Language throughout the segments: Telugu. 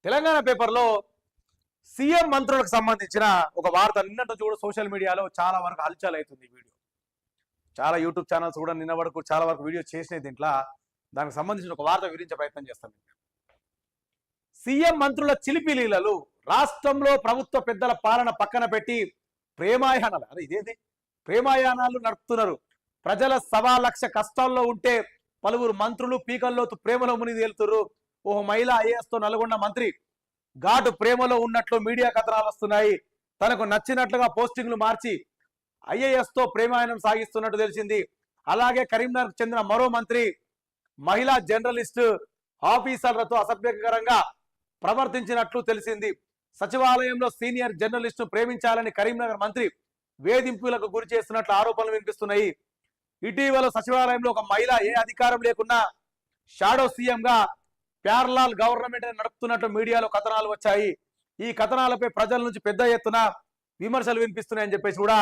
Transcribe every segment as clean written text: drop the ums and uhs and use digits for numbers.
తెలంగాణ పేపర్లో సీఎం మంత్రులకు సంబంధించిన ఒక వార్త నిన్నటి చూడ సోషల్ మీడియాలో చాలా వరకు హల్చల్ అవుతుంది. ఈ వీడియో చాలా యూట్యూబ్ ఛానల్స్ కూడా నిన్న వరకు చాలా వరకు వీడియో చేసినాయి. దీంట్లో దానికి సంబంధించిన ఒక వార్త వివరించే ప్రయత్నం చేస్తాను. సీఎం మంత్రుల చిలిపిలీలలు, రాష్ట్రంలో ప్రభుత్వ పెద్దల పాలన పక్కన పెట్టి ప్రేమాయానాలు, అదే ఇదేంటి ప్రేమాయానాలు నడుపుతున్నారు. ప్రజల 1.25 లక్ష కష్టాల్లో ఉంటే పలువురు మంత్రులు పీకల్లోతు ప్రేమలో మునిగి తేలుతున్నారు. ఓ మహిళా ఐఏఎస్ తో నల్గొండ మంత్రి ఘాటు ప్రేమలో ఉన్నట్లు మీడియా కథనాలు వస్తున్నాయి. తనకు నచ్చినట్లుగా పోస్టింగ్లు మార్చి ఐఏఎస్ తో ప్రేమాయణం సాగిస్తున్నట్టు తెలిసింది. అలాగే కరీంనగర్ చెందిన మరో మంత్రి మహిళా జర్నలిస్టు ఆఫీసర్లతో అసభ్యకరంగా ప్రవర్తించినట్లు తెలిసింది. సచివాలయంలో సీనియర్ జర్నలిస్టు ప్రేమించాలని కరీంనగర్ మంత్రి వేధింపులకు గురి చేస్తున్నట్లు ఆరోపణలు వినిపిస్తున్నాయి. ఇటీవల సచివాలయంలో ఒక మహిళ ఏ అధికారం లేకున్నా షాడో సీఎం గా ప్యారలాల్ గవర్నమెంట్ నడుపుతున్నట్లు మీడియాలో కథనాలు వచ్చాయి. ఈ కథనాలపై ప్రజల నుంచి పెద్ద ఎత్తున విమర్శలు వినిపిస్తున్నాయని చెప్పేసి కూడా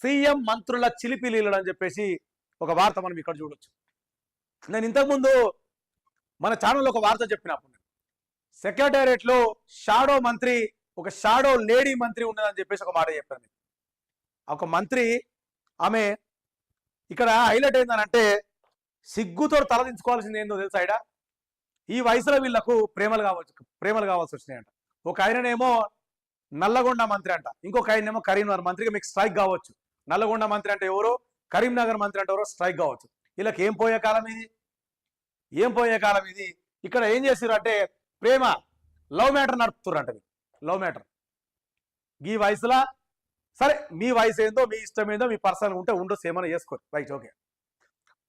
సీఎం మంత్రుల చిలిపిలీలలు అని చెప్పేసి ఒక వార్త మనం ఇక్కడ చూడొచ్చు. నేను ఇంతకుముందు మన ఛానల్లో ఒక వార్త చెప్పినప్పుడు సెక్రటేరియట్ లో షాడో మంత్రి, ఒక షాడో లేడీ మంత్రి ఉన్నదని చెప్పేసి ఒక మాట చెప్పాను. ఒక మంత్రి ఆమె ఇక్కడ హైలైట్ ఏంటంటే సిగ్గుతో తలదించుకోవాల్సింది ఏందో తెలుసా? ఇడ ఈ వయసులో వీళ్లకు ప్రేమలు కావాల్సి వచ్చినాయంట. ఒక ఆయననేమో నల్లగొండ మంత్రి అంట, ఇంకొక ఆయనేమో కరీంనగర్ మంత్రిగా మీకు స్ట్రైక్ కావచ్చు. నల్లగొండ మంత్రి అంటే ఎవరో, కరీంనగర్ మంత్రి అంటే ఎవరో స్ట్రైక్ కావచ్చు. వీళ్ళకి ఏం పోయే కాలం ఇది? ఇక్కడ ఏం చేస్తారు అంటే ప్రేమ లవ్ మ్యాటర్ నడుపుతున్నారు అంట. లవ్ మ్యాటర్ ఈ వయసులో సరే, మీ వయసు ఏందో, మీ ఇష్టం ఏందో, మీ పర్సనల్ ఉంటే ఉండొచ్చు, ఏమైనా చేసుకోరు, రైట్, ఓకే.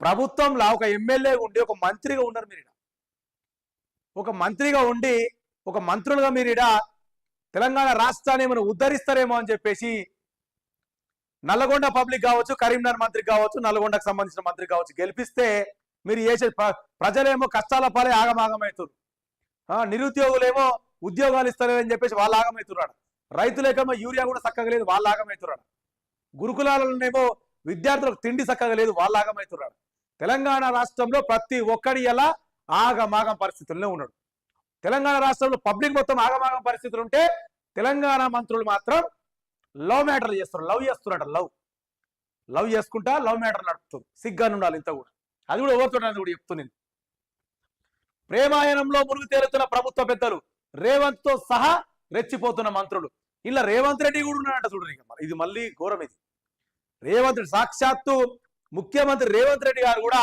ప్రభుత్వంలో ఒక ఎమ్మెల్యే ఉండి ఒక మంత్రిగా ఉన్నారు మీరు. ఒక మంత్రిగా ఉండి ఒక మంత్రులుగా మీరు తెలంగాణ రాష్ట్రాన్ని ఏమైనా ఉద్ధరిస్తారేమో అని చెప్పేసి నల్లగొండ పబ్లిక్ కావచ్చు, కరీంనగర్ మంత్రి కావచ్చు, నల్లగొండకు సంబంధించిన మంత్రి కావచ్చు గెలిపిస్తే మీరు చేసే ప్రజలేమో కష్టాల పాలే ఆగమాగమవుతారు. నిరుద్యోగులేమో ఉద్యోగాలు ఇస్తారని చెప్పేసి వాళ్ళు ఆగమవుతున్నాడు. రైతులేకేమో యూరియా కూడా చక్కగా లేదు, వాళ్ళు ఆగమవుతున్నాడు. గురుకులాలనేమో విద్యార్థులకు తిండి చక్కగా లేదు, వాళ్ళు ఆగమవుతున్నాడు. తెలంగాణ రాష్ట్రంలో ప్రతి ఒక్కడి ఎలా ఆగమాగం పరిస్థితుల్లో ఉన్నాడు. తెలంగాణ రాష్ట్రంలో పబ్లిక్ మొత్తం ఆగమాగం పరిస్థితులు ఉంటే తెలంగాణ మంత్రులు మాత్రం లవ్ మ్యాటర్ చేస్తారు, లవ్ చేసుకుంటా లవ్ మ్యాటర్ నడుపుతారు. సిగ్గాని ఉండాలి ఇంత కూడా. అది కూడా ఎవరుతున్నాను కూడా చెప్తున్నాను. ప్రేమాయణంలో మురుగు తేలుతున్న ప్రభుత్వ పెద్దలు, రేవంత్ తో సహా రెచ్చిపోతున్న మంత్రులు. ఇలా రేవంత్ రెడ్డి కూడా ఉన్నాడంట. చూడండి, ఇది మళ్ళీ ఘోరం. ఇది రేవంత్ రెడ్డి, సాక్షాత్తు ముఖ్యమంత్రి రేవంత్ రెడ్డి గారు కూడా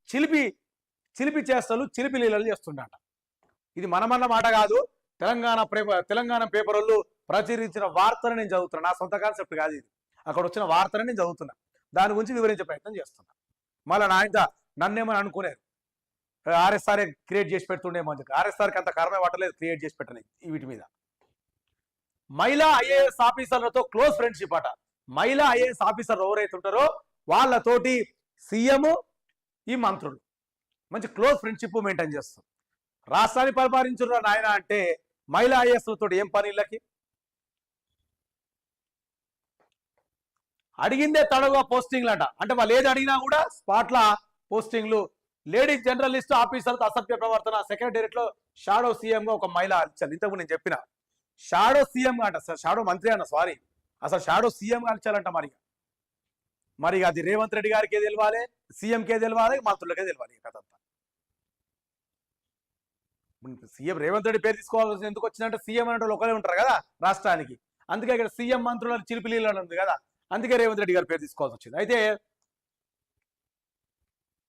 చిలిపి చేష్టలు, చిలిపి లీలలు చేస్తుండట. ఇది మనమన్న మాట కాదు, తెలంగాణ పేపర్లు ప్రచురించిన వార్తను నేను చదువుతున్నా. నా సొంత కాన్సెప్ట్ కాదు ఇది, అక్కడ వచ్చిన వార్తను నేను చదువుతున్నా. దాని గురించి వివరించే ప్రయత్నం చేస్తున్నా. మళ్ళీ నన్నేమని అనుకునేది ఆర్ఎస్ఆర్ క్రియేట్ చేసి పెడుతుండేమో అని చెప్పి. ఆర్ఎస్ఆర్కి అంత కర్మే పట్టలేదు క్రియేట్ చేసి పెట్టలేదు వీటి మీద. మహిళా ఐఏఎస్ ఆఫీసర్లతో క్లోజ్ ఫ్రెండ్షిప్ అట. మహిళా ఐఏఎస్ ఆఫీసర్లు ఎవరైతే ఉంటారో వాళ్ళతోటి సీఎం, ఈ మంత్రులు మంచి క్లోజ్ ఫ్రెండ్షిప్ మెయింటైన్ చేస్తారు. రాష్ట్రాన్ని పరిపాలించున్నారు నాయన అంటే మహిళా ఐఏఎస్లతో ఏం పని? ఇళ్ళకి అడిగిందే తడవుగా పోస్టింగ్లు అంట. అంటే వాళ్ళు ఏది అడిగినా కూడా స్పాట్ల పోస్టింగ్లు. లేడీస్ జర్నలిస్ట్ ఆఫీసర్తో అసభ్య ప్రవర్తన. సెక్రటేరియట్ లో షాడో సీఎం గా ఒక మహిళ అలిచాలి. ఇంతకు నేను చెప్పిన షాడో సీఎం గా అంట, షాడో మంత్రి అన్న, సారీ, అసలు షాడో సీఎం గా అలిచాలంట. మరి అది రేవంత్ రెడ్డి గారికే తెలియాలి, సీఎంకే తెలియాలి, మంత్రులకే తెలియాలి. కథ అంతా సీఎం రేవంత్ రెడ్డి పేరు తీసుకోవాల్సి ఎందుకు వచ్చిందంటే సీఎం అంటే ఒకరే ఉంటారు కదా రాష్ట్రానికి. అందుకే ఇక్కడ సీఎం మంత్రుల చిలిపిలీలు ఉంది కదా, అందుకే రేవంత్ రెడ్డి గారి పేరు తీసుకోవాల్సి వచ్చింది. అయితే